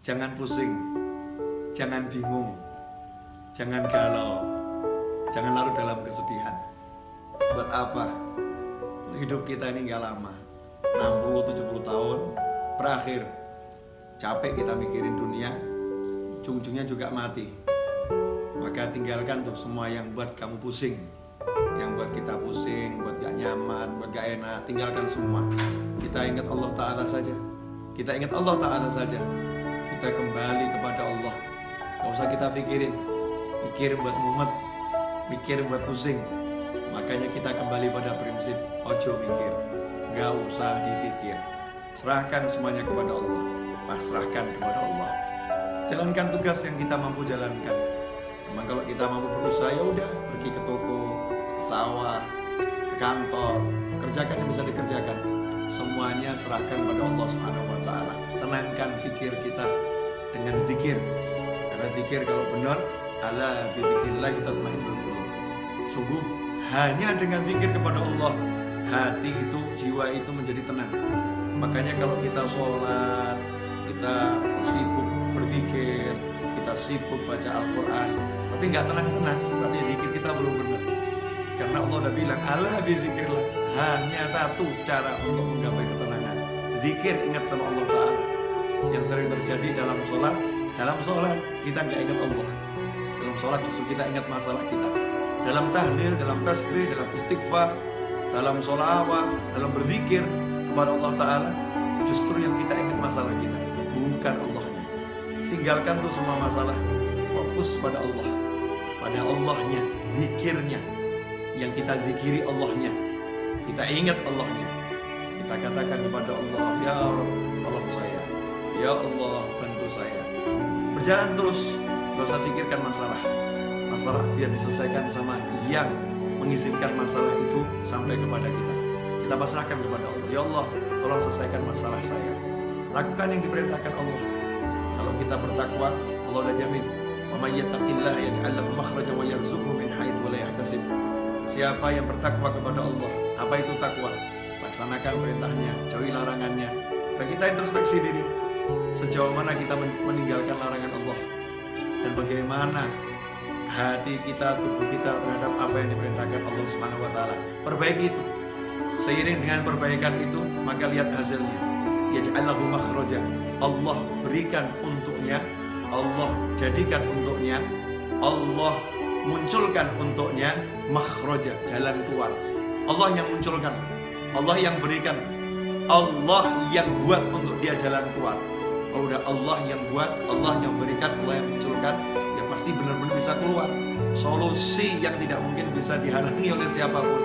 Jangan pusing, jangan bingung, jangan galau, jangan larut dalam kesedihan. Buat apa? Hidup kita ini gak lama, 60-70 tahun berakhir. Capek kita mikirin dunia, ujung-ujungnya juga mati. Maka tinggalkan tuh semua yang buat kamu pusing, yang buat kita pusing, buat gak nyaman, buat gak enak. Tinggalkan semua. Kita ingat Allah Ta'ala saja. Kita ingat Allah Ta'ala saja. Kita kembali kepada Allah. Gak usah kita pikirin, mikir buat mumet, mikir buat pusing. Makanya kita kembali pada prinsip ojo mikir, gak usah dipikir. Serahkan semuanya kepada Allah, pasrahkan kepada Allah. Jalankan tugas yang kita mampu jalankan. Memang kalau kita mampu berusaha, ya udah, pergi ke toko, ke sawah, ke kantor, kerjakan yang bisa dikerjakan. Semuanya serahkan pada Allah Subhanahu wa Ta'ala. Tenangkan fikir kita dengan zikir. Karena zikir kalau benar, ala bi dzikrillah tatmainnul qulub. Sungguh hanya dengan zikir kepada Allah, hati itu, jiwa itu menjadi tenang. Makanya kalau kita sholat, kita sibuk berzikir, kita sibuk baca Al-Quran, tapi nggak tenang-tenang, berarti zikir kita belum benar. Karena Allah udah bilang, ala bi dzikrillah, hanya satu cara untuk menggapai ketenangan, zikir, ingat sama Allah Ta'ala. Yang sering terjadi dalam sholat kita nggak ingat Allah. Dalam sholat justru kita ingat masalah kita. Dalam tahlil, dalam tasbih, dalam istighfar, dalam sholawat, dalam berzikir kepada Allah Ta'ala, justru yang kita ingat masalah kita, bukan Allahnya. Tinggalkan tuh semua masalah, fokus pada Allah, pada Allahnya, zikirnya. Yang kita zikiri Allahnya, kita ingat Allahnya. Kita katakan kepada Allah, ya Rabb, tolong saya, ya Allah, bantu saya. Berjalan terus, gak usah pikirkan masalah biar diselesaikan sama yang mengizinkan masalah itu sampai kepada kita. Kita pasrahkan kepada Allah, ya Allah, tolong selesaikan masalah saya. Lakukan yang diperintahkan Allah. Kalau kita bertakwa, Allah udah jamin, wa may yattaqillaha yaj'al lahu makhraja wa yarzuqhu min haitsu la yahtasib. Siapa yang bertakwa kepada Allah, apa itu takwa? Laksanakan perintahnya, jauhi larangannya. Dan kita introspeksi diri, sejauh mana kita meninggalkan larangan Allah, dan bagaimana hati kita, tubuh kita terhadap apa yang diperintahkan Allah Subhanahu wa Ta'ala. Perbaiki itu. Seiring dengan perbaikan itu, maka lihat hasilnya. Yaj'allahu makhraja. Allah berikan untuknya, Allah jadikan untuknya, Allah munculkan untuknya makhraja, jalan keluar. Allah yang munculkan, Allah yang berikan, Allah yang buat untuk dia jalan keluar. Kalau udah Allah yang buat, Allah yang berikan, Allah yang munculkan, ya pasti benar-benar bisa keluar. Solusi yang tidak mungkin bisa dihalangi oleh siapapun.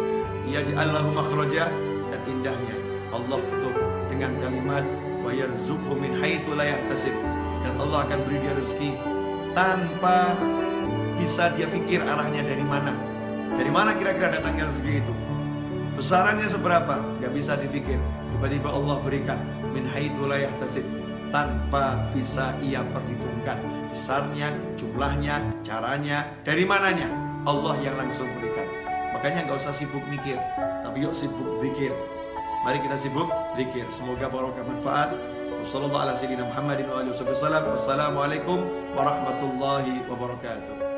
Yaj'allahu makhraja, dan indahnya Allah tutup dengan kalimat wa yarzuqhu min haitsu la yahtasib. Dan Allah akan beri dia rezeki tanpa bisa dia pikir arahnya dari mana. Dari mana kira-kira datangnya rezeki itu? Besarannya seberapa? Gak bisa dipikir. Tiba-tiba Allah berikan min haitsu la yahtasib, tanpa bisa ia perhitungkan besarnya, jumlahnya, caranya, dari mananya. Allah yang langsung berikan. Makanya gak usah sibuk mikir, tapi yuk sibuk zikir. Mari kita sibuk zikir. Semoga barokah manfaat. Wassalamualaikum warahmatullahi wabarakatuh.